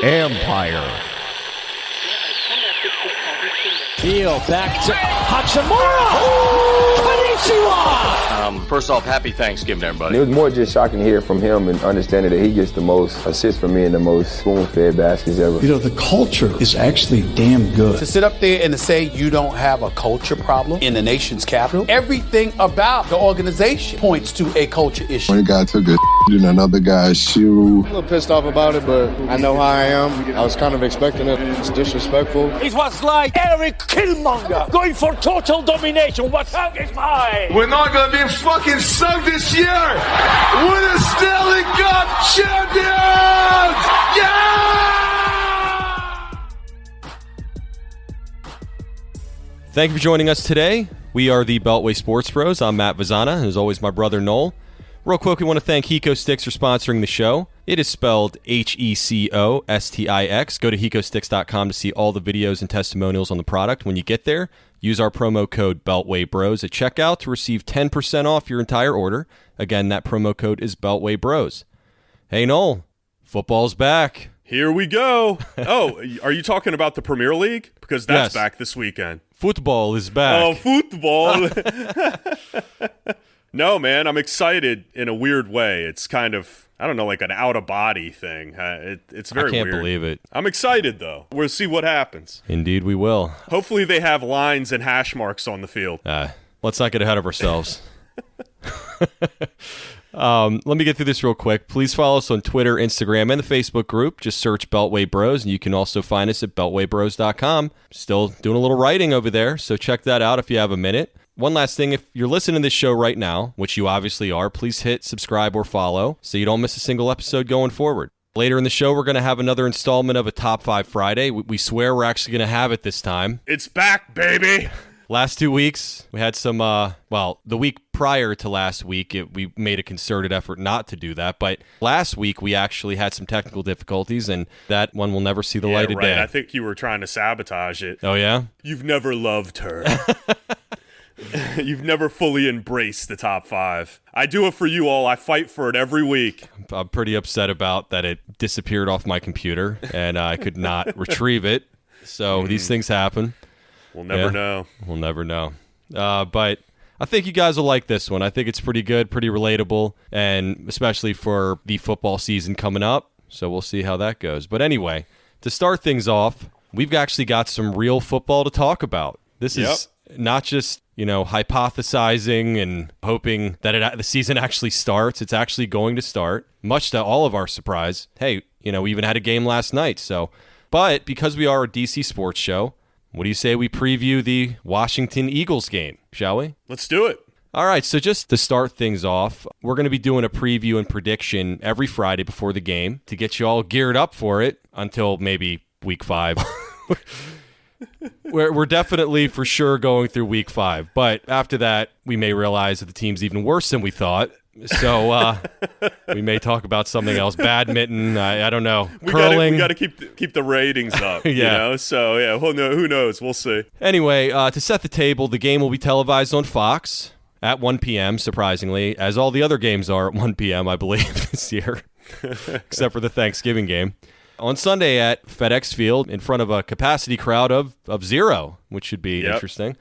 Empire. Heel back to Hachimura! Konnichiwa! First off, happy Thanksgiving, everybody. It was more just shocking to hear from him and understanding that he gets the most assists from me and the most spoon-fed baskets ever. You know, the culture is actually damn good. To sit up there and to say you don't have a culture problem in the nation's capital, everything about the organization points to a culture issue. One guy took a in another guy's shoe. I'm a little pissed off about it, but I know how I am. I was kind of expecting it. It's disrespectful. It was like Eric Killmonger going for total domination. What hung is mine? We're not going to be fucking sunk this year. We're the Stanley Cup champions! Yeah! Thank you for joining us today. We are the Beltway Sports Bros. I'm Matt Vazana, and as always, my brother Noel. Real quick, we want to thank HecoStix for sponsoring the show. It is spelled HECOSTIX. Go to HecoStix.com to see all the videos and testimonials on the product. When you get there, use our promo code BeltwayBros at checkout to receive 10% off your entire order. Again, that promo code is BeltwayBros. Hey, Noel, football's back. Here we go. Oh, are you talking about the Premier League? Because that's back this weekend. Football is back. Oh, football. No, man, I'm excited in a weird way. It's kind of, I don't know, like an out-of-body thing. It's very weird. I can't believe it. I'm excited, though. We'll see what happens. Indeed we will. Hopefully they have lines and hash marks on the field. Let's not get ahead of ourselves. Let me get through this real quick. Please follow us on Twitter, Instagram, and the Facebook group. Just search Beltway Bros, and you can also find us at beltwaybros.com. Still doing a little writing over there, so check that out if you have a minute. One last thing, if you're listening to this show right now, which you obviously are, please hit subscribe or follow so you don't miss a single episode going forward. Later in the show, we're going to have another installment of a Top 5 Friday. We swear we're actually going to have it this time. It's back, baby! Last 2 weeks, we had some, the week prior to last week, we made a concerted effort not to do that. But last week, we actually had some technical difficulties, and that one will never see the light of day. I think you were trying to sabotage it. Oh, yeah? You've never loved her. You've never fully embraced the top 5. I do it for you all. I fight for it every week. I'm pretty upset about that it disappeared off my computer, and I could not retrieve it. So these things happen. We'll never know. We'll never know. But I think you guys will like this one. I think it's pretty good, pretty relatable, and especially for the football season coming up. So we'll see how that goes. But anyway, to start things off, we've actually got some real football to talk about. This is not just, hypothesizing and hoping that the season actually starts. It's actually going to start, much to all of our surprise. Hey, we even had a game last night. But because we are a DC sports show, what do you say we preview the Washington Eagles game, shall we? Let's do it. All right, so just to start things off, we're going to be doing a preview and prediction every Friday before the game to get you all geared up for it until maybe week 5. We're definitely for sure going through week 5, but after that, we may realize that the team's even worse than we thought. So we may talk about something else. Badminton, I don't know. Curling. We got to keep the ratings up. So who knows? We'll see. Anyway, to set the table, the game will be televised on Fox at 1 p.m. Surprisingly, as all the other games are at 1 p.m. I believe this year, except for the Thanksgiving game. On Sunday at FedEx Field in front of a capacity crowd of 0, which should be interesting.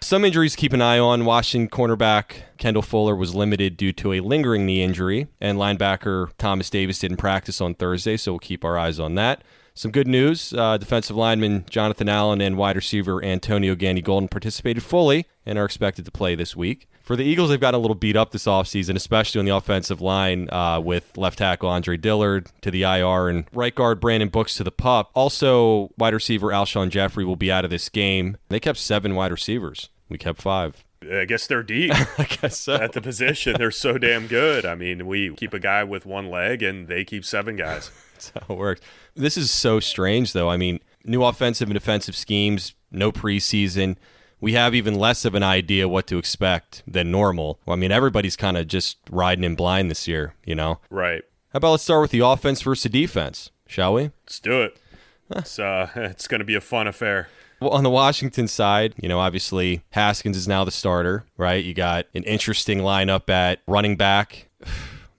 Some injuries to keep an eye on. Washington cornerback Kendall Fuller was limited due to a lingering knee injury, and linebacker Thomas Davis didn't practice on Thursday, so we'll keep our eyes on that. Some good news, defensive lineman Jonathan Allen and wide receiver Antonio Gandy-Golden participated fully and are expected to play this week. For the Eagles, they've gotten a little beat up this offseason, especially on the offensive line with left tackle Andre Dillard to the IR and right guard Brandon Brooks to the PUP. Also, wide receiver Alshon Jeffrey will be out of this game. They kept 7 wide receivers. We kept 5. I guess they're deep. I guess so. At the position. They're so damn good. I mean, we keep a guy with 1 leg, and they keep 7 guys. That's how it works. This is so strange, though. I mean, new offensive and defensive schemes, no preseason. We have even less of an idea what to expect than normal. Well, I mean, everybody's kind of just riding in blind this year, Right. How about let's start with the offense versus the defense, shall we? Let's do it. It's going to be a fun affair. Well, on the Washington side, obviously Haskins is now the starter, right? You got an interesting lineup at running back.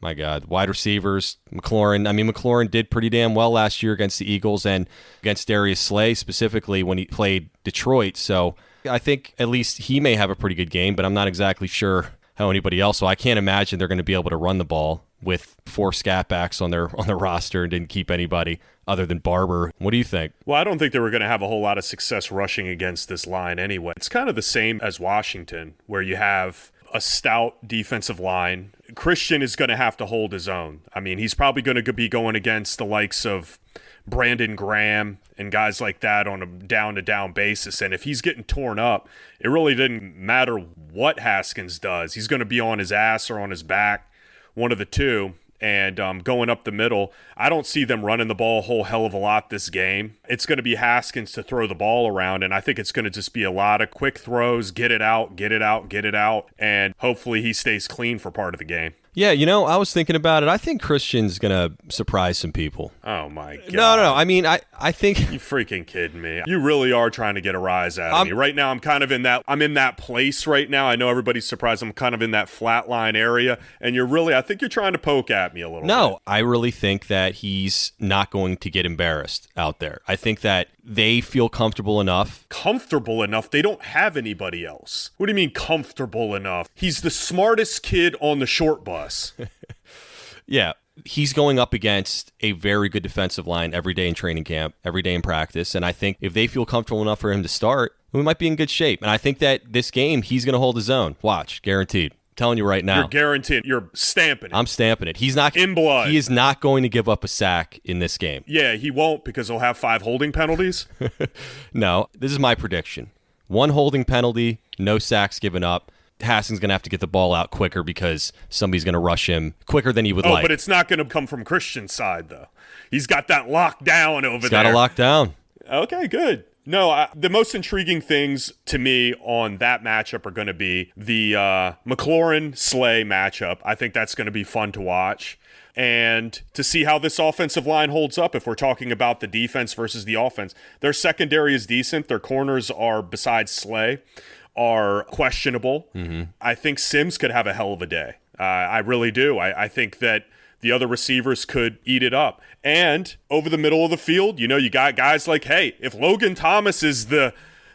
My God. Wide receivers, McLaurin. I mean, McLaurin did pretty damn well last year against the Eagles and against Darius Slay specifically when he played Detroit. So I think at least he may have a pretty good game, but I'm not exactly sure how anybody else. So I can't imagine they're going to be able to run the ball with 4 scat backs on their roster and didn't keep anybody other than Barber. What do you think? Well, I don't think they were going to have a whole lot of success rushing against this line anyway. It's kind of the same as Washington, where you have a stout defensive line. Christian is going to have to hold his own. I mean, he's probably going to be going against the likes of Brandon Graham and guys like that on a down-to-down basis. And if he's getting torn up, it really didn't matter what Haskins does. He's going to be on his ass or on his back, one of the two. And going up the middle, I don't see them running the ball a whole hell of a lot this game. It's going to be Haskins to throw the ball around, and I think it's going to just be a lot of quick throws, get it out, and hopefully he stays clean for part of the game. Yeah, I was thinking about it. I think Christian's going to surprise some people. Oh, my God. No. I mean, I think... You freaking kidding me. You really are trying to get a rise out of me. Right now, I'm in that place right now. I know everybody's surprised. I'm kind of in that flatline area, and I think you're trying to poke at me a little bit. No, I really think that he's not going to get embarrassed out there. I think that they feel comfortable enough. Comfortable enough? They don't have anybody else. What do you mean comfortable enough? He's the smartest kid on the short bus. Yeah, he's going up against a very good defensive line every day in training camp, every day in practice, and I think if they feel comfortable enough for him to start, we might be in good shape. And I think that this game, he's going to hold his own. Watch, guaranteed. I'm telling you right now. You're guaranteed. You're stamping it. I'm stamping it. He's not in blood. He is not going to give up a sack in this game. Yeah, he won't because he'll have 5 holding penalties. No, this is my prediction. 1 holding penalty, no sacks given up. Haskins going to have to get the ball out quicker because somebody's going to rush him quicker than he would like. Oh, but it's not going to come from Christian's side, though. He's got that locked down over there. He's got it locked down. Okay, good. No, the most intriguing things to me on that matchup are going to be the McLaurin-Slay matchup. I think that's going to be fun to watch. And to see how this offensive line holds up if we're talking about the defense versus the offense. Their secondary is decent. Their corners are, besides Slay, are questionable. Mm-hmm. I think Sims could have a hell of a day. I really do. I think that the other receivers could eat it up. And over the middle of the field, you got guys like, hey, if Logan Thomas is the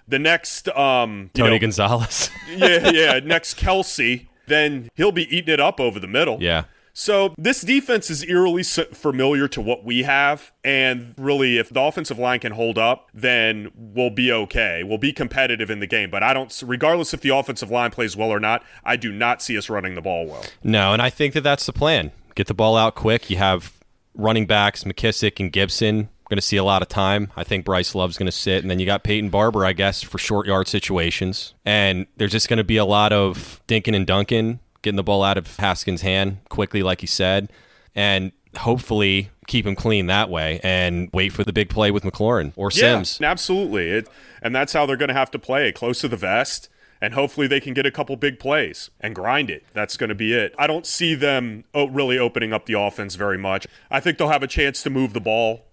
next Tony Gonzalez. yeah, next Kelsey, then he'll be eating it up over the middle. Yeah. So this defense is eerily familiar to what we have, and really, if the offensive line can hold up, then we'll be okay. We'll be competitive in the game, but regardless if the offensive line plays well or not, I do not see us running the ball well. No, and I think that that's the plan. Get the ball out quick. You have running backs, McKissick and Gibson. Going to see a lot of time. I think Bryce Love's going to sit, and then you got Peyton Barber, I guess, for short yard situations. And there's just going to be a lot of dinking and dunking, getting the ball out of Haskins' hand quickly, like he said, and hopefully keep him clean that way and wait for the big play with McLaurin or Sims. Yeah, absolutely. And that's how they're going to have to play it, close to the vest, and hopefully they can get a couple big plays and grind it. That's going to be it. I don't see them really opening up the offense very much. I think they'll have a chance to move the ball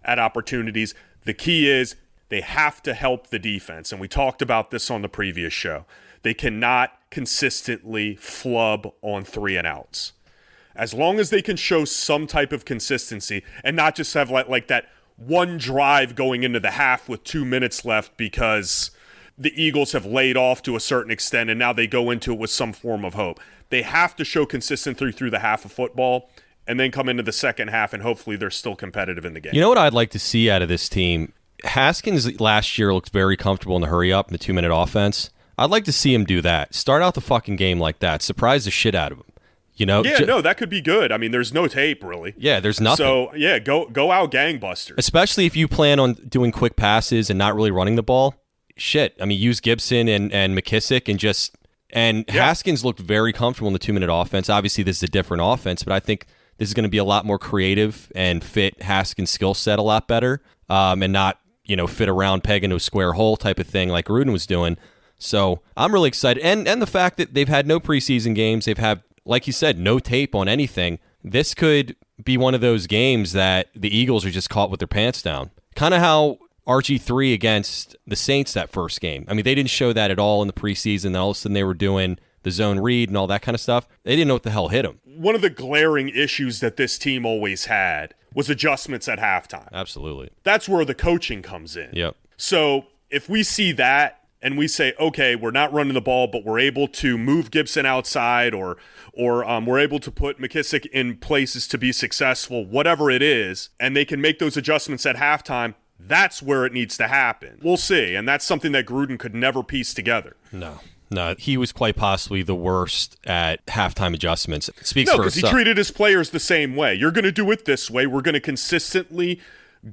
at opportunities. The key is they have to help the defense, and we talked about this on the previous show. They cannot consistently flub on 3 and outs. As long as they can show some type of consistency and not just have like that one drive going into the half with 2 minutes left because the Eagles have laid off to a certain extent and now they go into it with some form of hope. They have to show consistency through the half of football and then come into the second half and hopefully they're still competitive in the game. You know what I'd like to see out of this team? Haskins last year looked very comfortable in the hurry up in the 2-minute offense. I'd like to see him do that. Start out the fucking game like that. Surprise the shit out of him. Yeah, no, that could be good. I mean, there's no tape, really. Yeah, there's nothing. So, yeah, go out gangbusters. Especially if you plan on doing quick passes and not really running the ball. Shit. I mean, use Gibson and McKissick and Haskins looked very comfortable in the 2-minute offense. Obviously, this is a different offense, but I think this is going to be a lot more creative and fit Haskins' skill set a lot better and not, fit a round peg into a square hole type of thing like Gruden was doing. So I'm really excited. And the fact that they've had no preseason games, they've had, like you said, no tape on anything. This could be one of those games that the Eagles are just caught with their pants down. Kind of how RG3 against the Saints that first game. I mean, they didn't show that at all in the preseason. Then all of a sudden they were doing the zone read and all that kind of stuff. They didn't know what the hell hit them. One of the glaring issues that this team always had was adjustments at halftime. Absolutely. That's where the coaching comes in. Yep. So if we see that and we say, okay, we're not running the ball, but we're able to move Gibson outside or we're able to put McKissick in places to be successful, whatever it is, and they can make those adjustments at halftime, that's where it needs to happen. We'll see, and that's something that Gruden could never piece together. No, he was quite possibly the worst at halftime adjustments. It speaks for because he itself. treated his players the same way. You're going to do it this way. We're going to consistently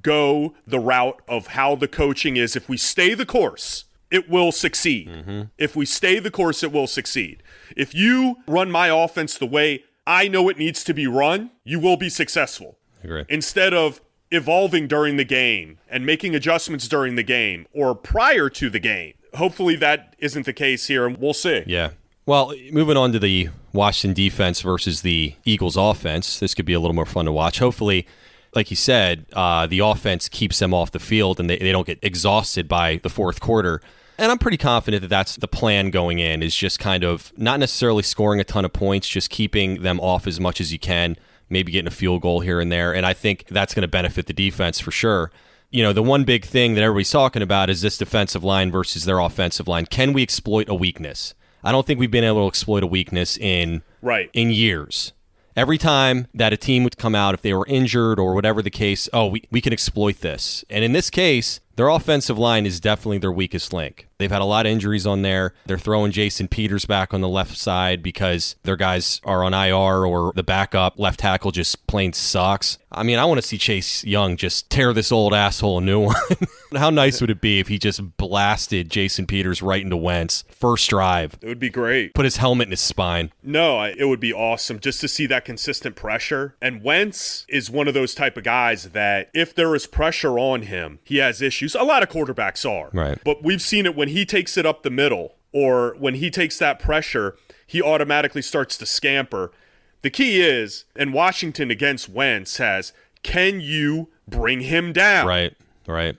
go the route of how the coaching is. If we stay the course, it will succeed. If we stay the course, it will succeed. If you run my offense the way I know it needs to be run, you will be successful. Agree. Instead of evolving during the game and making adjustments during the game or prior to the game. Hopefully that isn't the case here, and we'll see. Yeah. Well, moving on to the Washington defense versus the Eagles offense, this could be a little more fun to watch. Hopefully, like you said, the offense keeps them off the field and they don't get exhausted by the fourth quarter. And I'm pretty confident that that's the plan going in, is just kind of not necessarily scoring a ton of points, just keeping them off as much as you can, maybe getting a field goal here and there. And I think that's going to benefit the defense for sure. You know, the one big thing that everybody's talking about is this defensive line versus their offensive line. Can we exploit a weakness? I don't think we've been able to exploit a weakness in years. Every time that a team would come out, if they were injured or whatever the case, we can exploit this. And in this case, their offensive line is definitely their weakest link. They've had a lot of injuries on there. They're throwing Jason Peters back on the left side because their guys are on IR, or the backup left tackle just plain sucks. I mean, I want to see Chase Young just tear this old asshole a new one. How nice would it be if he just blasted Jason Peters right into Wentz first drive? It would be great. Put his helmet in his spine. No, it would be awesome just to see that consistent pressure. And Wentz is one of those type of guys that if there is pressure on him, he has issues. A lot of quarterbacks are. Right. But we've seen it when he takes it up the middle, or when he takes that pressure, he automatically starts to scamper. The key is, and Washington against Wentz has, can you bring him down? Right.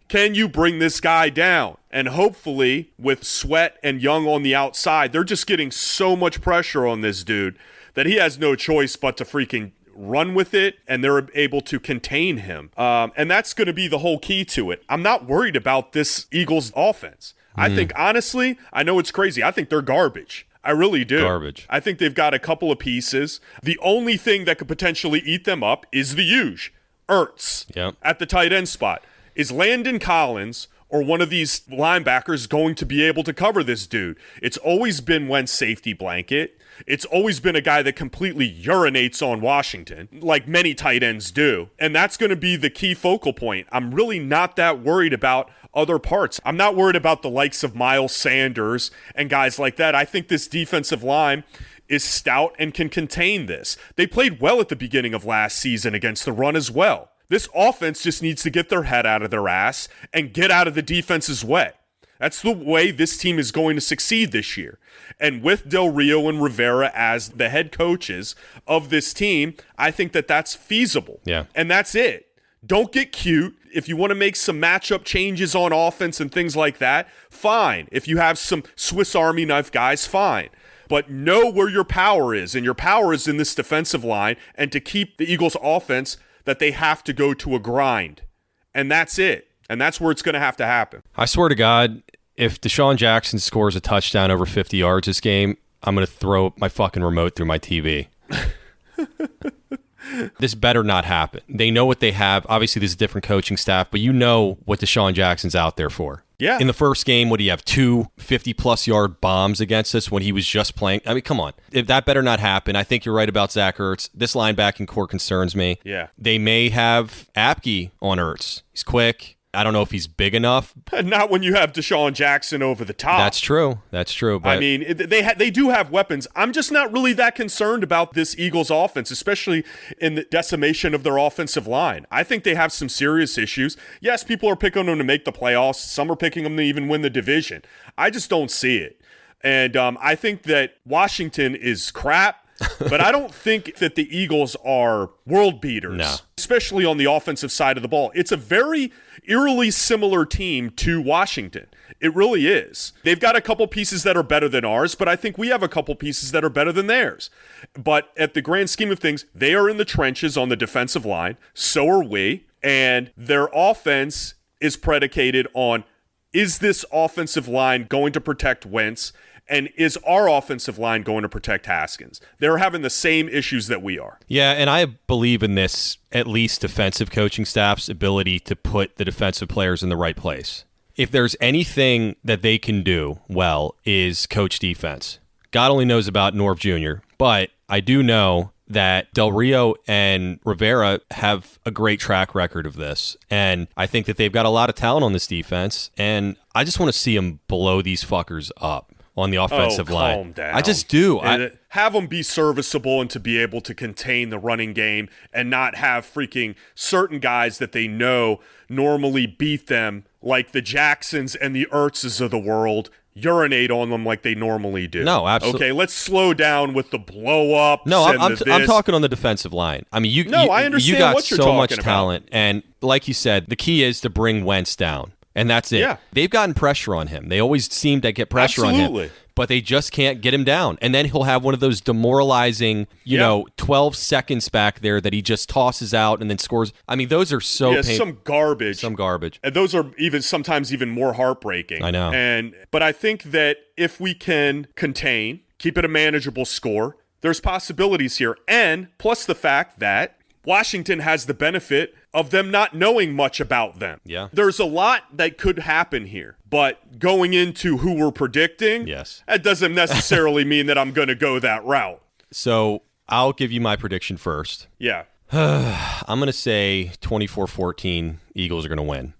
Can you bring this guy down? And hopefully, with Sweat and Young on the outside, they're just getting so much pressure on this dude that he has no choice but to freaking run with it, and they're able to contain him. And that's going to be the whole key to it. I'm not worried about this Eagles offense. I think, honestly, I know it's crazy. I think they're garbage. I really do. Garbage. I think they've got a couple of pieces. The only thing that could potentially eat them up is the huge Ertz at the tight end spot. Is Landon Collins or one of these linebackers going to be able to cover this dude? It's always been Wentz safety blanket. It's always been a guy that completely urinates on Washington, like many tight ends do. And that's going to be the key focal point. I'm really not that worried about other parts. I'm not worried about the likes of Miles Sanders and guys like that. I think this defensive line is stout and can contain this. They played well at the beginning of last season against the run as well. This offense just needs to get their head out of their ass and get out of the defense's way. That's the way this team is going to succeed this year. And with Del Rio and Rivera as the head coaches of this team, I think that that's feasible. Yeah. And that's it. Don't get cute. If you want to make some matchup changes on offense and things like that, fine. If you have some Swiss Army knife guys, fine. But know where your power is, and your power is in this defensive line, and to keep the Eagles' offense, that they have to go to a grind. And that's it. And that's where it's going to happen. I swear to God, if Deshaun Jackson scores a touchdown over 50 yards this game, I'm going to throw my fucking remote through my TV. This better not happen. They know what they have. Obviously, there's a different coaching staff, but you know what Deshaun Jackson's out there for. Yeah. In the first game, would he have 2 50-plus yard bombs against us when he was just playing? I mean, come on. If that better not happen, I think you're right about Zach Ertz. This linebacking core concerns me. Yeah. They may have Apke on Ertz. He's quick. I don't know if he's big enough. Not when you have Deshaun Jackson over the top. That's true. But I mean, they do have weapons. I'm just not really that concerned about this Eagles offense, especially in the decimation of their offensive line. I think they have some serious issues. Yes, people are picking them to make the playoffs. Some are picking them to even win the division. I just don't see it. And I think that Washington is crap. But I don't think that the Eagles are world beaters, No. especially on the offensive side of the ball. It's a very eerily similar team to Washington. It really is. They've got a couple pieces that are better than ours, but I think we have a couple pieces that are better than theirs. But at the grand scheme of things, they are in the trenches on the defensive line. So are we. And their offense is predicated on, is this offensive line going to protect Wentz? And is our offensive line going to protect Haskins? They're having the same issues that we are. Yeah, and I believe in this, at least defensive coaching staff's ability to put the defensive players in the right place. If there's anything that they can do well is coach defense. God only knows about Norv Jr., but I do know that Del Rio and Rivera have a great track record of this. And I think that they've got a lot of talent on this defense, and I just want to see them blow these fuckers up on the offensive line. Calm down. I just do. Have them be serviceable and to be able to contain the running game and not have freaking certain guys that they know normally beat them, like the Jacksons and the Ertzes of the world, urinate on them like they normally do. No, absolutely. Okay, let's slow down with the blow-ups. No, and I'm talking on the defensive line. I mean, I understand you got what you're so talking much about. talent, and like you said, the key is to bring Wentz down, and that's it. Yeah. They've gotten pressure on him. They always seem to get pressure on Absolutely. him, but they just can't get him down. And then he'll have one of those demoralizing, 12 seconds back there that he just tosses out and then scores. I mean, those are so painful. some garbage. And those are sometimes even more heartbreaking. I know. But I think that if we can contain, keep it a manageable score, there's possibilities here. And plus the fact that Washington has the benefit of them not knowing much about them. Yeah. There's a lot that could happen here, but going into who we're predicting, Yes. that doesn't necessarily mean that I'm going to go that route. So I'll give you my prediction first. Yeah. I'm going to say 24-14, Eagles are going to win.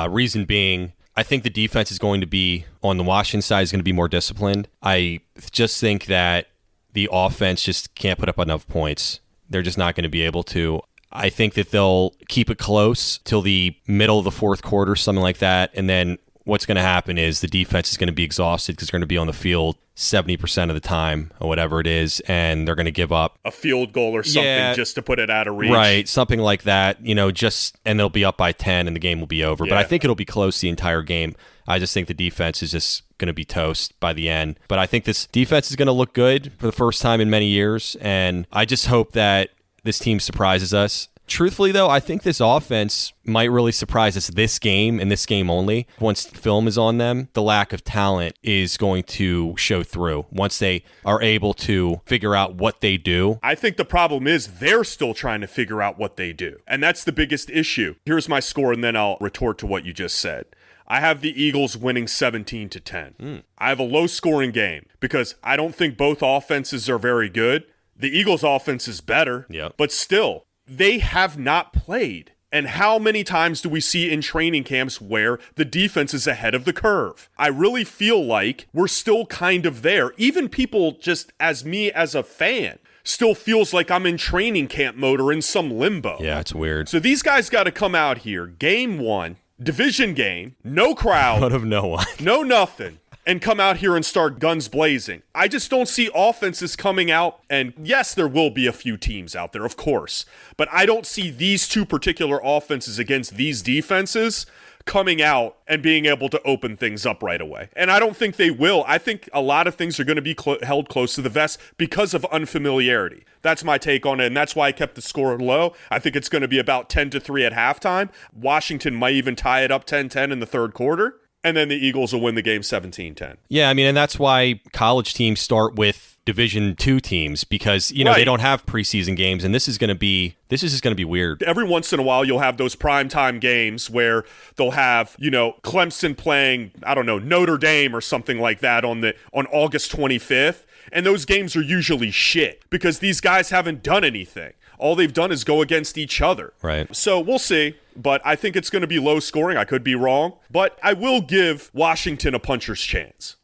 Reason being, I think the defense is going to be, on the Washington side, is going to be more disciplined. I just think that the offense just can't put up enough points. They're just not going to be able to. I think that they'll keep it close till the middle of the fourth quarter, something like that. And then what's going to happen is the defense is going to be exhausted because they're going to be on the field 70% of the time or whatever it is, and they're going to give up A field goal or something just to put it out of reach. Right, something like that, and they'll be up by 10 and the game will be over. But I think it'll be close the entire game. I just think the defense is just going to be toast by the end. But I think this defense is going to look good for the first time in many years, and I just hope that this team surprises us. Truthfully, though, I think this offense might really surprise us this game and this game only. Once film is on them, the lack of talent is going to show through once they are able to figure out what they do. I think the problem is they're still trying to figure out what they do. And that's the biggest issue. Here's my score, and then I'll retort to what you just said. I have the Eagles winning 17-10. I have a low-scoring game because I don't think both offenses are very good. The Eagles' offense is better, but still, they have not played. And how many times do we see in training camps where the defense is ahead of the curve? I really feel like we're still kind of there. Even people just as me as a fan still feels like I'm in training camp mode or in some limbo. Yeah, it's weird. So these guys got to come out here, game one, division game, no crowd. Out of no one. No nothing. And come out here and start guns blazing. I just don't see offenses coming out. And yes, there will be a few teams out there, of course. But I don't see these two particular offenses against these defenses coming out and being able to open things up right away. And I don't think they will. I think a lot of things are going to be held close to the vest because of unfamiliarity. That's my take on it, and that's why I kept the score low. I think it's going to be about 10-3 at halftime. Washington might even tie it up 10-10 in the third quarter. And then the Eagles will win the game 17-10. Yeah, I mean, and that's why college teams start with Division II teams because, they don't have preseason games, and this is just going to be weird. Every once in a while, you'll have those primetime games where they'll have, Clemson playing, I don't know, Notre Dame or something like that on August 25th. And those games are usually shit because these guys haven't done anything. All they've done is go against each other. Right. So we'll see. But I think it's going to be low scoring. I could be wrong. But I will give Washington a puncher's chance.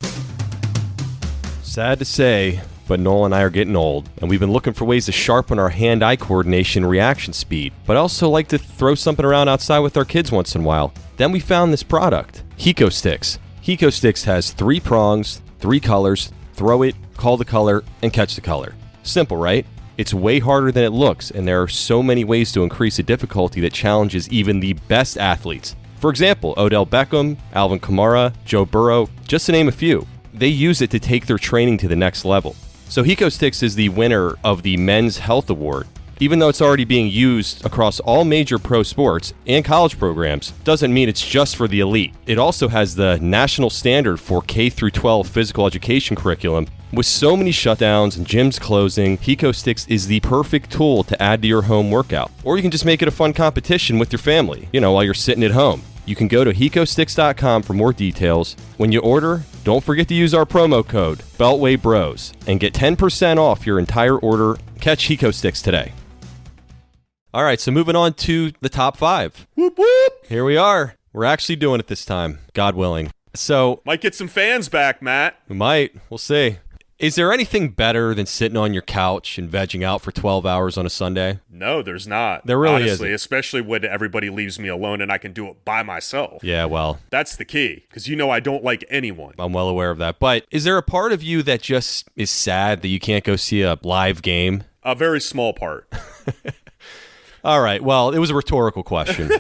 Sad to say, but Noel and I are getting old, and we've been looking for ways to sharpen our hand-eye coordination and reaction speed, but I also like to throw something around outside with our kids once in a while. Then we found this product, Hiko Sticks. Hiko Sticks has 3 prongs, 3 colors, throw it, call the color, and catch the color. Simple, right? It's way harder than it looks, and there are so many ways to increase the difficulty that challenges even the best athletes. For example, Odell Beckham, Alvin Kamara, Joe Burrow, just to name a few. They use it to take their training to the next level. So HecoSticks is the winner of the Men's Health Award. Even though it's already being used across all major pro sports and college programs, doesn't mean it's just for the elite. It also has the national standard for K-12 physical education curriculum. With so many shutdowns and gyms closing, HecoSticks is the perfect tool to add to your home workout. Or you can just make it a fun competition with your family, while you're sitting at home. You can go to HecoSticks.com for more details. When you order, don't forget to use our promo code, Beltway Bros, and get 10% off your entire order. Catch HecoSticks today. All right, so moving on to the top 5. Whoop, whoop. Here we are. We're actually doing it this time, God willing. So Might get some fans back, Matt. we might. We'll see. Is there anything better than sitting on your couch and vegging out for 12 hours on a Sunday? No, there's not. There really Honestly, isn't. Especially when everybody leaves me alone and I can do it by myself. Yeah, well, That's the key, because I don't like anyone. I'm well aware of that. But is there a part of you that just is sad that you can't go see a live game? A very small part. All right, well, it was a rhetorical question.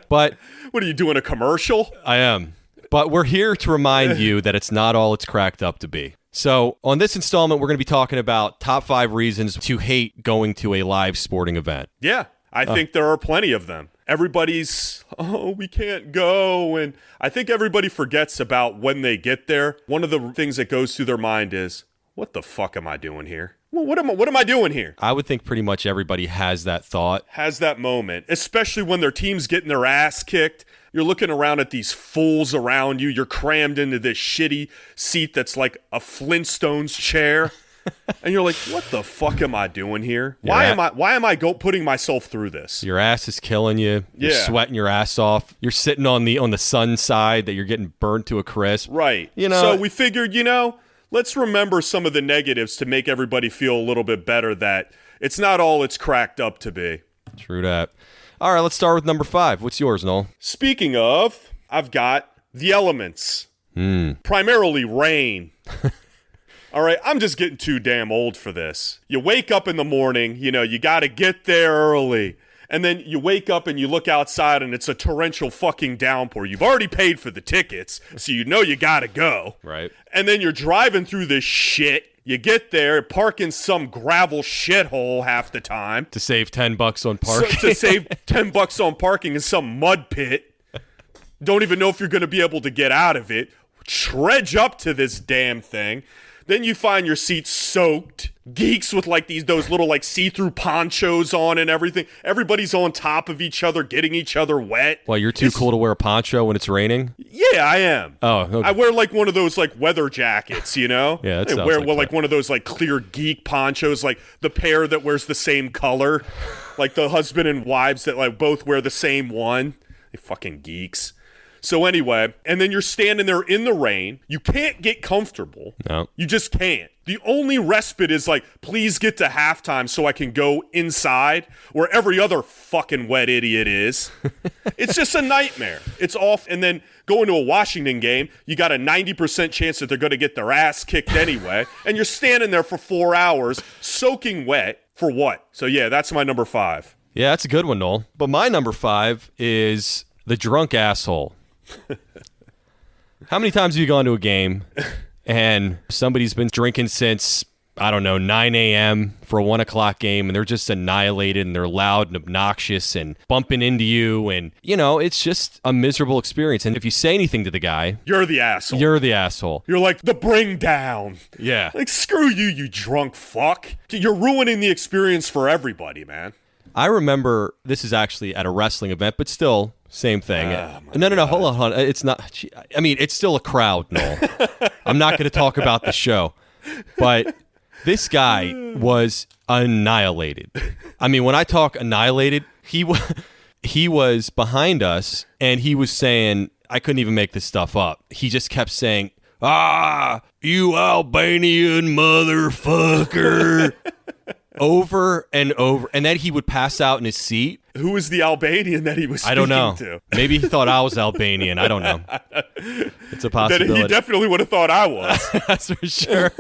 But What are you doing, a commercial? I am. But we're here to remind you that it's not all it's cracked up to be. So on this installment, we're going to be talking about top 5 reasons to hate going to a live sporting event. Yeah, I think there are plenty of them. Everybody's, we can't go. And I think everybody forgets about when they get there. One of the things that goes through their mind is, what the fuck am I doing here? Well, what am I doing here? I would think pretty much everybody has that thought. Has that moment, especially when their team's getting their ass kicked. You're looking around at these fools around you. You're crammed into this shitty seat that's like a Flintstones chair. And you're like, what the fuck am I doing here? Why am I putting myself through this? Your ass is killing you. You're sweating your ass off. You're sitting on the sun side that you're getting burnt to a crisp. Right. So we figured, let's remember some of the negatives to make everybody feel a little bit better that it's not all it's cracked up to be. True that. All right, let's start with number 5. What's yours, Noel? Speaking of, I've got the elements. Primarily rain. All right, I'm just getting too damn old for this. You wake up in the morning, you got to get there early. And then you wake up and you look outside and it's a torrential fucking downpour. You've already paid for the tickets, so you got to go. Right. And then you're driving through this shit. You get there, park in some gravel shithole half the time. To save $10 on parking. To save $10 on parking in some mud pit. Don't even know if you're going to be able to get out of it. Trudge up to this damn thing. Then you find your seat soaked. Geeks with those little see-through ponchos on and everything. Everybody's on top of each other, getting each other wet. Well, you're too cool to wear a poncho when it's raining? Yeah, I am. Oh, okay. I wear one of those weather jackets, Yeah, that sounds I wear like one of those clear geek ponchos, the pair that wears the same color, the husband and wives that both wear the same one. They fucking geeks. So anyway, and then you're standing there in the rain. You can't get comfortable. No. You just can't. The only respite is please get to halftime so I can go inside where every other fucking wet idiot is. It's just a nightmare. It's off. And then going to a Washington game, you got a 90% chance that they're going to get their ass kicked anyway. And you're standing there for 4 hours soaking wet for what? So yeah, that's my number 5. Yeah, that's a good one, Noel. But my number 5 is the drunk asshole. How many times have you gone to a game and somebody's been drinking since, 9 a.m. for a 1 o'clock game, and they're just annihilated, and they're loud and obnoxious and bumping into you, and, it's just a miserable experience. And if you say anything to the guy... You're the asshole. You're the asshole. You're the bring down. Yeah. Screw you, you drunk fuck. You're ruining the experience for everybody, man. I remember, this is actually at a wrestling event, but still... Same thing. No, hold on. It's not. It's still a crowd, Noel. I'm not going to talk about the show. But this guy was annihilated. When I talk annihilated, he was behind us, and he was saying, I couldn't even make this stuff up. He just kept saying, you Albanian motherfucker. over and over. And then he would pass out in his seat. Who was the Albanian that he was speaking I don't know. to? Maybe he thought I was Albanian. I don't know. It's a possibility. Then he definitely would have thought I was. That's for sure.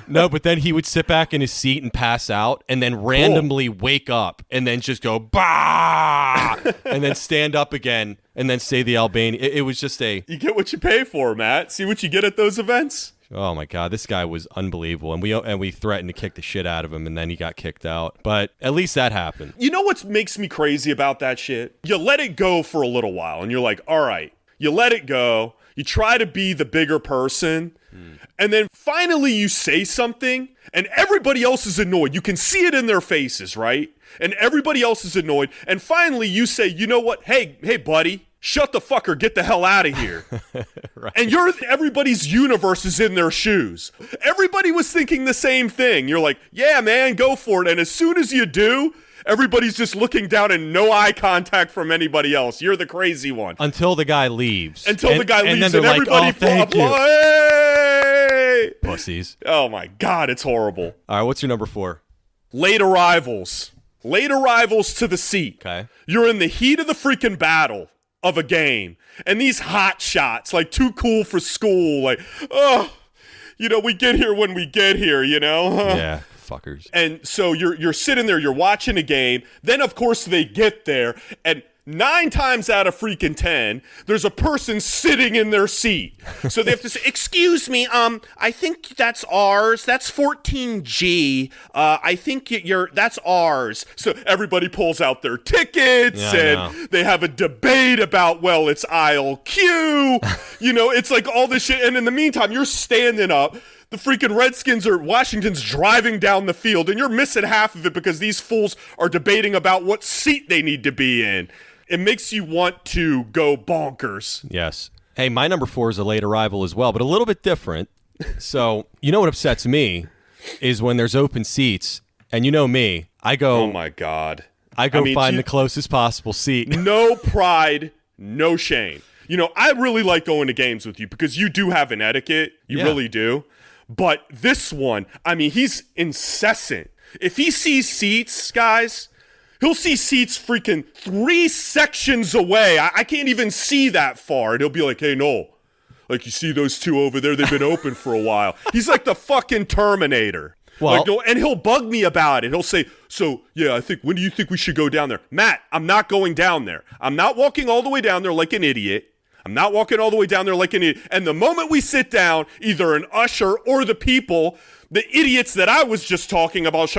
No, but then he would sit back in his seat and pass out and then randomly wake up and then just go, bah! And then stand up again and then say the Albanian. It was just a... You get what you pay for, Matt. See what you get at those events? Oh my God, this guy was unbelievable, and we threatened to kick the shit out of him, and then he got kicked out. But at least that happened. You know what makes me crazy about that shit? You let it go for a little while, and you're like, all right, you let it go. You try to be the bigger person, and then finally you say something, and everybody else is annoyed. You can see it in their faces, right? And everybody else is annoyed, and finally you say, you know what? Hey, buddy. Shut the fuck or get the hell out of here. Right. And everybody's universe is in their shoes. Everybody was thinking the same thing. You're like, yeah, man, go for it. And as soon as you do, everybody's just looking down and no eye contact from anybody else. You're the crazy one. Until the guy leaves. And then everybody like, thank you. Hey! Pussies. Oh my God, it's horrible. All right, what's your number 4? Late arrivals. Late arrivals to the seat. Okay. You're in the heat of the freaking battle of a game, and these hot shots, like too cool for school, like, oh, we get here when we get here, Yeah, fuckers. And so you're sitting there, you're watching a game, then of course they get there, and 9 times out of freaking 10, there's a person sitting in their seat. So they have to say, excuse me, I think that's ours. That's 14G. I think that's ours. So everybody pulls out their tickets and they have a debate about, well, it's aisle Q. It's like all this shit. And in the meantime, you're standing up. The freaking Redskins or Washington's driving down the field, and you're missing half of it because these fools are debating about what seat they need to be in. It makes you want to go bonkers. Yes. Hey, my number 4 is a late arrival as well, but a little bit different. So, what upsets me is when there's open seats, and you know me, I go... Oh, my God. I find the closest possible seat. No pride, no shame. I really like going to games with you because you do have an etiquette. You really do. But this one, he's incessant. If he sees seats, guys... He'll see seats freaking 3 sections away. I can't even see that far. And he'll be like, hey, Noel, like, you see those 2 over there? They've been open for a while. He's like the fucking Terminator. Well, and he'll bug me about it. He'll say, so, yeah, when do you think we should go down there? Matt, I'm not going down there. I'm not walking all the way down there like an idiot. And the moment we sit down, either an usher or the people, the idiots that I was just talking about,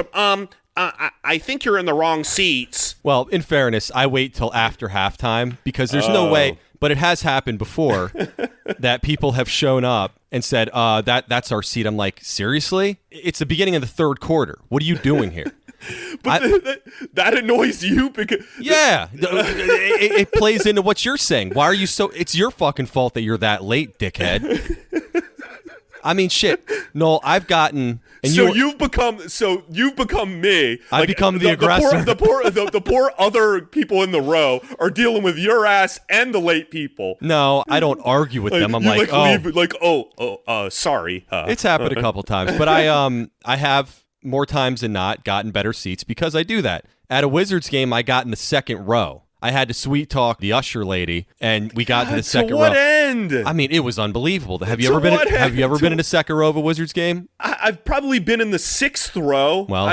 I think you're in the wrong seats. Well, in fairness, I wait till after halftime because there's no way, but it has happened before that people have shown up and said, that's our seat. I'm like, seriously? It's the beginning of the 3rd quarter. What are you doing here? But that annoys you because... Yeah. It plays into what you're saying. Why are you so... It's your fucking fault that you're that late, dickhead. Shit. Noel, I've gotten... you've become me. I've become the aggressor. The poor other people in the row are dealing with your ass and the late people. No, I don't argue with them. I'm sorry. It's happened a couple times, but I have more times than not gotten better seats because I do that. At a Wizards game, I got in the 2nd row. I had to sweet talk the usher lady, and we got to the 2nd row. To what end? It was unbelievable. Have you ever been in a 2nd row of a Wizards game? I've probably been in the 6th row. Well,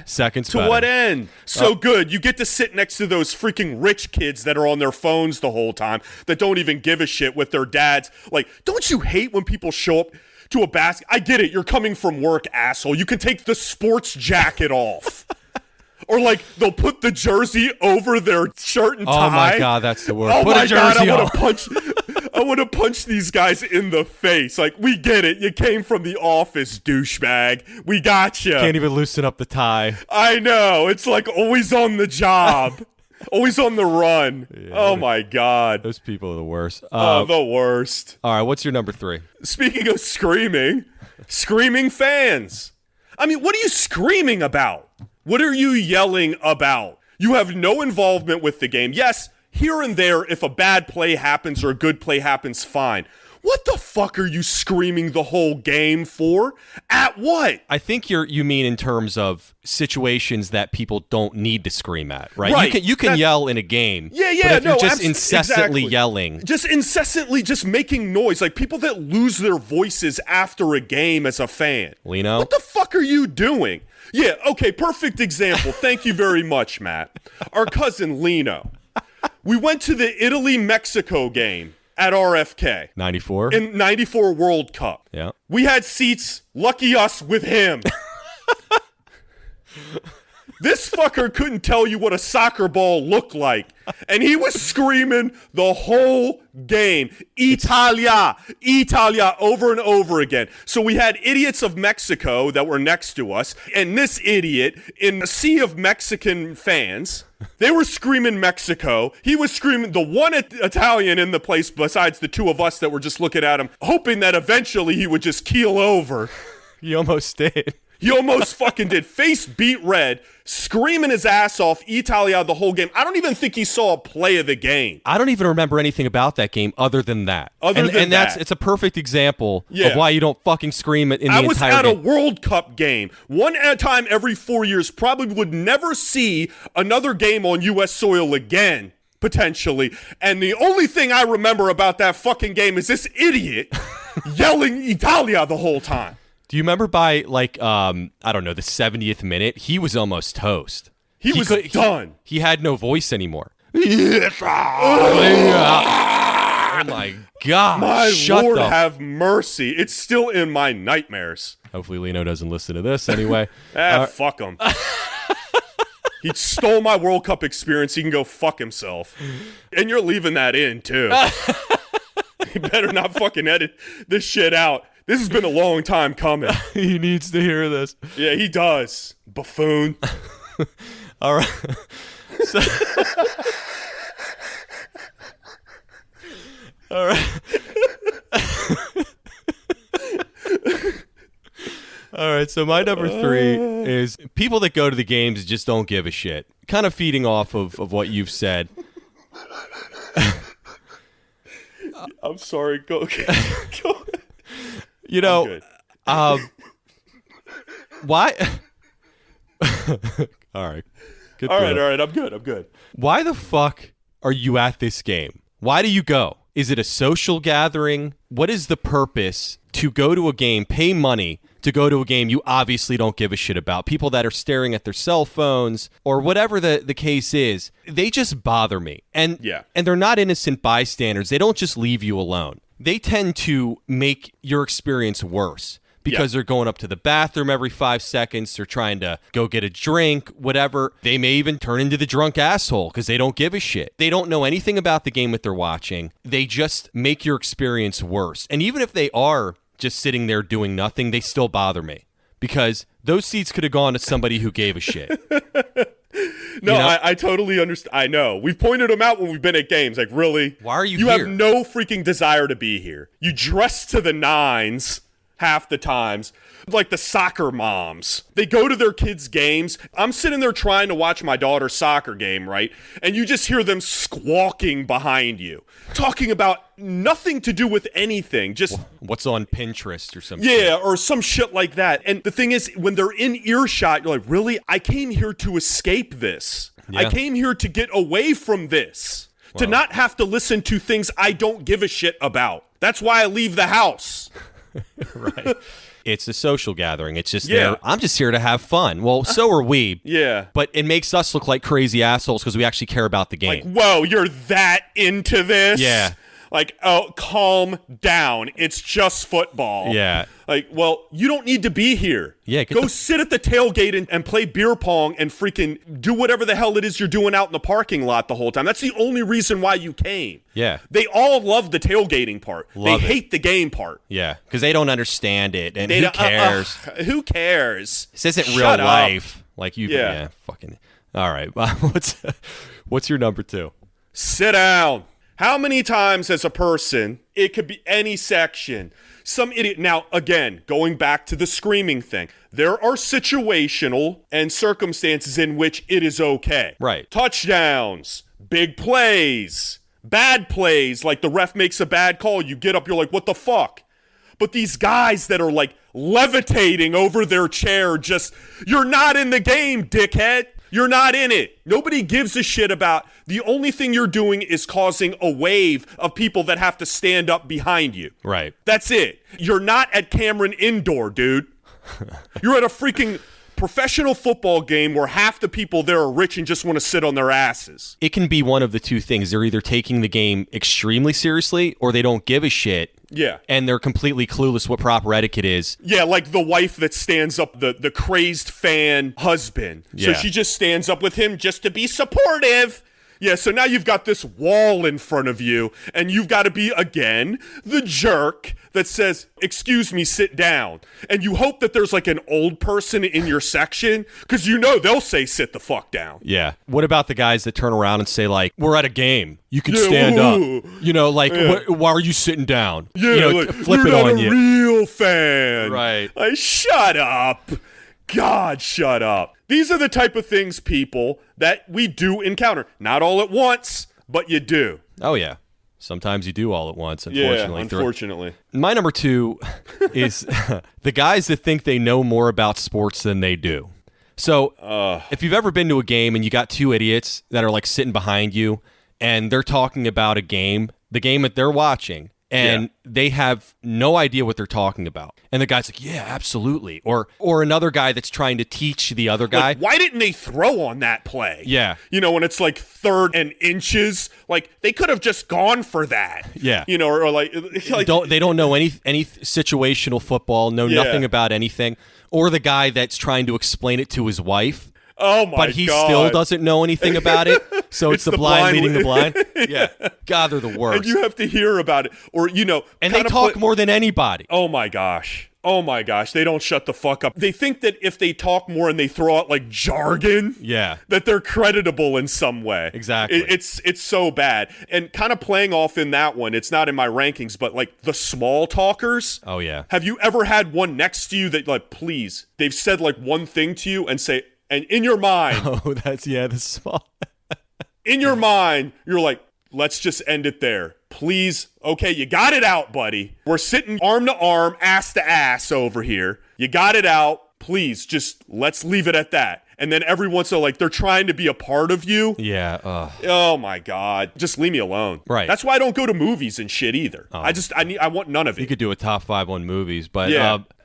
second's to better. what end? So good. You get to sit next to those freaking rich kids that are on their phones the whole time that don't even give a shit with their dads. Like, don't you hate when people show up to a basket? I get it. You're coming from work, asshole. You can take the sports jacket off. Or like they'll put the jersey over their shirt and tie. Oh my God, that's the word. Oh put my a jersey God, I want to punch these guys in the face. Like, we get it. You came from the office, douchebag. We got you. Can't even loosen up the tie. I know. It's like always on the job. Always on the run. Yeah, oh my God. Those people are the worst. The worst. All right, what's your number 3? Speaking of screaming fans. What are you screaming about? What are you yelling about? You have no involvement with the game. Yes, here and there, if a bad play happens or a good play happens, fine. What the fuck are you screaming the whole game for? At what? I think you mean in terms of situations that people don't need to scream at, right? Right. You can yell in a game. Yeah, but if you're just exactly. incessantly yelling. Just incessantly just making noise. Like people that lose their voices after a game as a fan. Lino? What the fuck are you doing? Yeah, okay, perfect example. Thank you very much, Matt. Our cousin Lino. We went to the Italy-Mexico game at RFK. 94? In 94 World Cup. Yeah. We had seats, lucky us, with him. This fucker couldn't tell you what a soccer ball looked like. And he was screaming the whole game. Italia, Italia, over and over again. So we had idiots of Mexico that were next to us. And this idiot, in a sea of Mexican fans, they were screaming Mexico. He was screaming the one Italian in the place besides the two of us that were just looking at him, hoping that eventually he would just keel over. He almost did. He almost fucking did. Face beat red, screaming his ass off, Italia the whole game. I don't even think he saw a play of the game. I don't even remember anything about that game other than that. It's a perfect example of why you don't fucking scream it in the entire game. I was at a World Cup game. One at a time every 4 years. Probably would never see another game on U.S. soil again, potentially. And the only thing I remember about that fucking game is this idiot yelling Italia the whole time. Do you remember by, like, I don't know, the 70th minute, he was almost toast. He was done. He had no voice anymore. Oh, my God. My Lord have mercy. It's still in my nightmares. Hopefully Lino doesn't listen to this anyway. Fuck him. He stole my World Cup experience. He can go fuck himself. And you're leaving that in, too. You better not fucking edit this shit out. This has been a long time coming. He needs to hear this. Yeah, he does. Buffoon. All right. So, all right. All right, so my number 3 is people that go to the games just don't give a shit. Kind of feeding off of what you've said. I'm sorry. Go. You know, why? All right. All right. I'm good. Why the fuck are you at this game? Why do you go? Is it a social gathering? What is the purpose to go to a game, pay money to go to a game you obviously don't give a shit about? People that are staring at their cell phones or whatever the case is, they just bother me. And they're not innocent bystanders. They don't just leave you alone. They tend to make your experience worse because they're going up to the bathroom every 5 seconds. They're trying to go get a drink, whatever. They may even turn into the drunk asshole because they don't give a shit. They don't know anything about the game that they're watching. They just make your experience worse. And even if they are just sitting there doing nothing, they still bother me because those seats could have gone to somebody who gave a shit. No, you know? I totally understand. I know. We've pointed them out when we've been at games. Like, really? Why are you here? You have here? no freaking desire to be here. You dress to the nines half the times. Like the soccer moms. They go to their kids' games. I'm sitting there trying to watch my daughter's soccer game, right? And you just hear them squawking behind you. Talking about nothing to do with anything. Just what's on Pinterest or something. Yeah, or some shit like that. And the thing is, when they're in earshot, you're like, really? I came here to escape this. Yeah. I came here to get away from this. Wow. To not have to listen to things I don't give a shit about. That's why I leave the house. Right. It's a social gathering. It's just there. I'm just here to have fun. Well, so are we. Yeah. But it makes us look like crazy assholes because we actually care about the game. Like, whoa, you're that into this? Yeah. Like, oh, calm down. It's just football. Yeah. Like, well, you don't need to be here. Yeah. Go sit at the tailgate and play beer pong and freaking do whatever the hell it is you're doing out in the parking lot the whole time. That's the only reason why you came. Yeah. They all love the tailgating part. They hate the game part. Yeah. Because they don't understand it. And who cares? Who cares? This isn't real life. Like you. Yeah. Fucking. All right. What's your number 2? Sit down. How many times as a person, it could be any section, some idiot. Now, again, going back to the screaming thing, there are situational and circumstances in which it is okay. Right. Touchdowns, big plays, Bad plays, like the ref makes a bad call, you get up, you're like, what the fuck? But these guys that are like levitating over their chair, just, you're not in the game, dickhead. You're not in it. Nobody gives a shit about, the only thing you're doing is causing a wave of people that have to stand up behind you. Right. That's it. You're not at Cameron Indoor, dude. You're at a freaking professional football game where half the people there are rich and just want to sit on their asses. It can be one of the two things. They're either taking the game extremely seriously or they don't give a shit. Yeah. And they're completely clueless what proper etiquette is. Yeah, like the wife that stands up, the crazed fan husband. So she just stands up with him just to be supportive. Yeah, so now you've got this wall in front of you, and you've got to be, again, the jerk that says, excuse me, sit down. And you hope that there's like an old person in your section, because you know they'll say, sit the fuck down. Yeah. What about the guys that turn around and say, like, we're at a game. You can stand up. You know, like, why are you sitting down? Yeah, you know, like, flip you're it not on a you. real fan. Right. Like, shut up. God, shut up. These are the type of things, people, that we do encounter. Not all at once, but you do. Oh, yeah. Sometimes you do all at once, unfortunately. Yeah, unfortunately. My number 2 is the guys that think they know more about sports than they do. So if you've ever been to a game and you got two idiots that are like sitting behind you and they're talking about a game, the game that they're watching, and they have no idea what they're talking about. And the guy's like, yeah, absolutely. Or another guy that's trying to teach the other guy. Like, why didn't they throw on that play? Yeah. You know, when it's like 3rd and inches, like they could have just gone for that. Yeah. You know, or like they don't know any situational football, know nothing about anything. Or the guy that's trying to explain it to his wife. Oh my God. But he still doesn't know anything about it. So it's the blind leading the blind. Yeah. God, they're the worst. And you have to hear about it. Or, you know. And they talk more than anybody. Oh my gosh. Oh my gosh. They don't shut the fuck up. They think that if they talk more and they throw out like jargon, that they're creditable in some way. Exactly. It's so bad. And kind of playing off in that one, it's not in my rankings, but like the small talkers. Oh yeah. Have you ever had one next to you that like, please, they've said like one thing to you and say, and in your mind. Oh, the small. In your mind, you're like, let's just end it there. Please. Okay, you got it out, buddy. We're sitting arm to arm, ass to ass over here. You got it out. Please, just let's leave it at that. And then every once in a while, like, they're trying to be a part of you. Yeah. Oh, my God. Just leave me alone. Right. That's why I don't go to movies and shit either. I want none of it. You could do a top 5 on movies. But,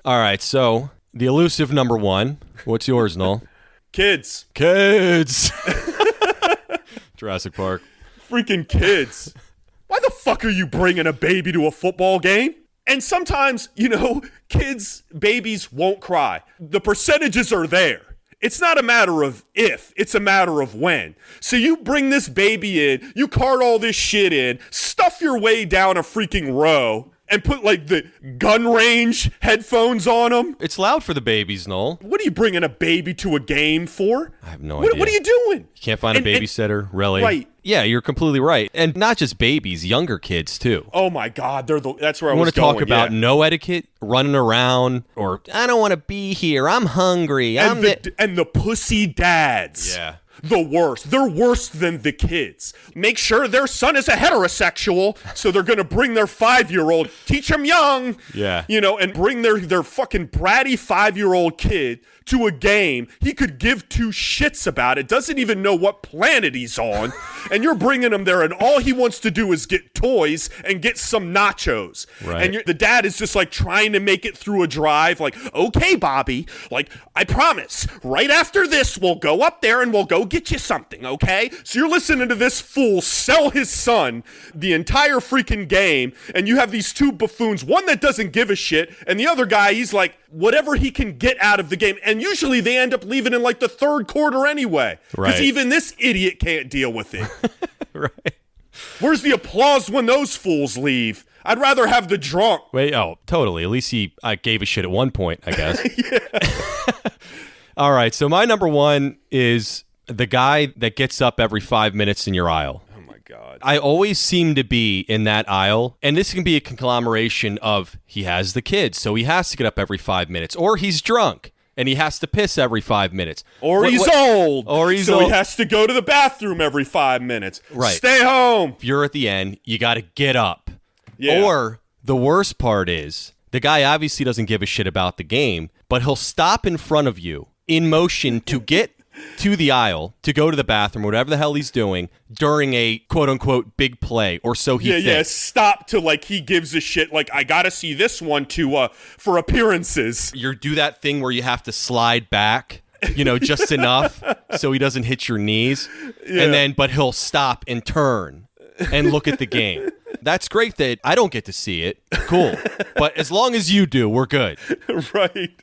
all right, so the elusive number 1. What's yours, Noel? Kids. Jurassic Park. Freaking kids. Why the fuck are you bringing a baby to a football game? And sometimes, you know, babies won't cry. The percentages are there. It's not a matter of if, it's a matter of when. So you bring this baby in, you cart all this shit in, stuff your way down a freaking row, and put like the gun range headphones on them. It's loud for the babies, Noel. What are you bringing a baby to a game for? I have no idea. What are you doing? You can't find a babysitter, really? Right. Yeah, you're completely right. And not just babies, younger kids too. Oh my God, that's where I was going. I want to talk about no etiquette, running around, or I don't want to be here, I'm hungry. And the pussy dads. Yeah. The worst. They're worse than the kids. Make sure their son is a heterosexual, so they're going to bring their 5-year-old, teach him young, you know, and bring their fucking bratty 5-year-old kid to a game. He could give two shits about it, doesn't even know what planet he's on, and you're bringing him there, and all he wants to do is get toys and get some nachos. Right. And the dad is just like trying to make it through a drive, like, okay, Bobby, like, I promise, right after this, we'll go up there and we'll go get you something, okay? So you're listening to this fool sell his son the entire freaking game, and you have these two buffoons, one that doesn't give a shit, and the other guy, he's like, whatever he can get out of the game. And usually they end up leaving in like the 3rd quarter anyway. Because even this idiot can't deal with it. Right. Where's the applause when those fools leave? I'd rather have the drunk. Wait, totally. At least he gave a shit at one point, I guess. All right, so my number 1 is the guy that gets up every 5 minutes in your aisle. God. I always seem to be in that aisle, and this can be a conglomeration of he has the kids, so he has to get up every 5 minutes, or he's drunk and he has to piss every 5 minutes. Or he's old. Or he's so old. he has to go to the bathroom every 5 minutes. Right. Stay home. If you're at the end, you got to get up. Yeah. Or the worst part is, the guy obviously doesn't give a shit about the game, but he'll stop in front of you in motion to get to the aisle, to go to the bathroom, whatever the hell he's doing, during a quote-unquote big play, or so he thinks. Yeah, stop to, like, he gives a shit, like, I gotta see this one for appearances. You do that thing where you have to slide back, just enough so he doesn't hit your knees, but he'll stop and turn and look at the game. That's great that I don't get to see it. Cool. But as long as you do, we're good. Right.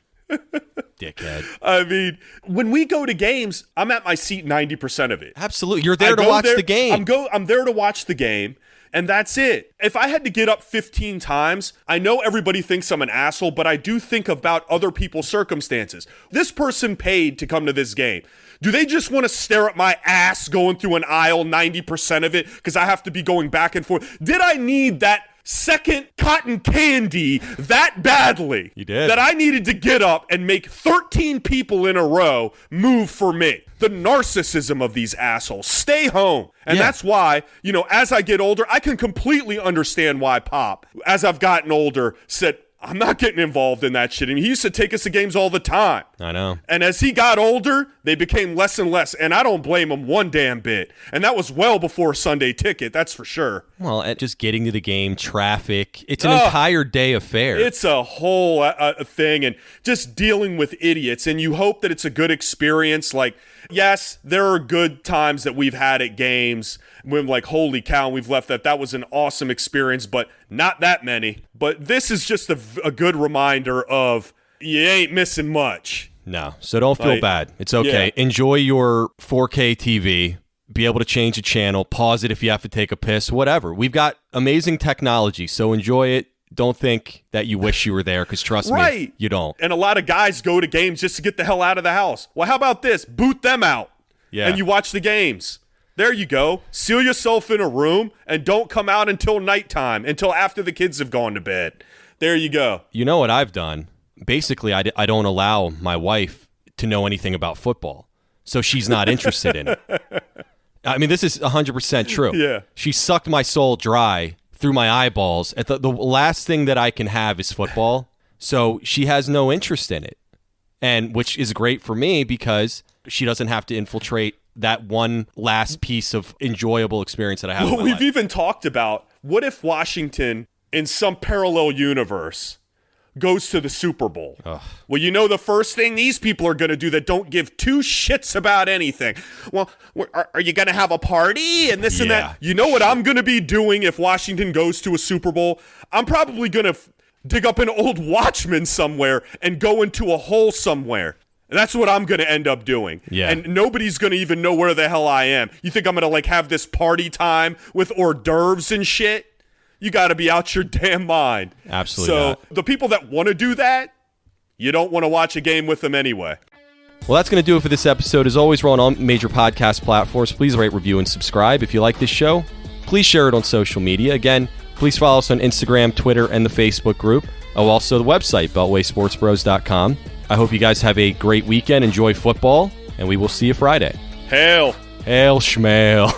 Dickhead. I mean, when we go to games, I'm at my seat 90% of it. Absolutely. You're there to watch the game. I'm there to watch the game, and that's it. If I had to get up 15 times, I know everybody thinks I'm an asshole, but I do think about other people's circumstances. This person paid to come to this game. Do they just want to stare at my ass going through an aisle 90% of it because I have to be going back and forth? Did I need that second cotton candy that badly? You did. That I needed to get up and make 13 people in a row move for me. The narcissism of these assholes. Stay home. And that's why, as I get older, I can completely understand why Pop, as I've gotten older, said, I'm not getting involved in that shit. And he used to take us to games all the time. I know. And as he got older, they became less and less. And I don't blame him one damn bit. And that was well before Sunday Ticket, that's for sure. Well, at just getting to the game, traffic, it's an entire day affair. It's a whole thing, and just dealing with idiots. And you hope that it's a good experience. Like, yes, there are good times that we've had at games when, like, holy cow, we've left that was an awesome experience, but not that many. But this is just a good reminder of you ain't missing much. No, so don't feel bad. It's okay. Yeah. Enjoy your 4K TV. Be able to change the channel, pause it if you have to take a piss, whatever. We've got amazing technology, so enjoy it. Don't think that you wish you were there, because trust me, you don't. And a lot of guys go to games just to get the hell out of the house. Well, how about this? Boot them out. Yeah. And you watch the games. There you go. Seal yourself in a room and don't come out until nighttime, until after the kids have gone to bed. There you go. You know what I've done? Basically, I don't allow my wife to know anything about football, so she's not interested in it. I mean, this is 100% true. Yeah. She sucked my soul dry through my eyeballs. The last thing that I can have is football, so she has no interest in it, and which is great for me because she doesn't have to infiltrate that one last piece of enjoyable experience that I have. Well, we've even talked about, what if Washington, in some parallel universe, goes to the Super Bowl? Ugh. Well, the first thing these people are going to do that don't give two shits about anything. Well, are you going to have a party and this and that? You know what I'm going to be doing if Washington goes to a Super Bowl? I'm probably going to dig up an old Watchman somewhere and go into a hole somewhere. That's what I'm going to end up doing. Yeah. And nobody's going to even know where the hell I am. You think I'm going to have this party time with hors d'oeuvres and shit? You got to be out your damn mind. Absolutely. So not. The people that want to do that, you don't want to watch a game with them anyway. Well, that's going to do it for this episode. As always, we're on all major podcast platforms. Please rate, review, and subscribe. If you like this show, please share it on social media. Again, please follow us on Instagram, Twitter, and the Facebook group. Oh, also the website, beltwaysportsbros.com. I hope you guys have a great weekend. Enjoy football, and we will see you Friday. Hail. Hail schmail.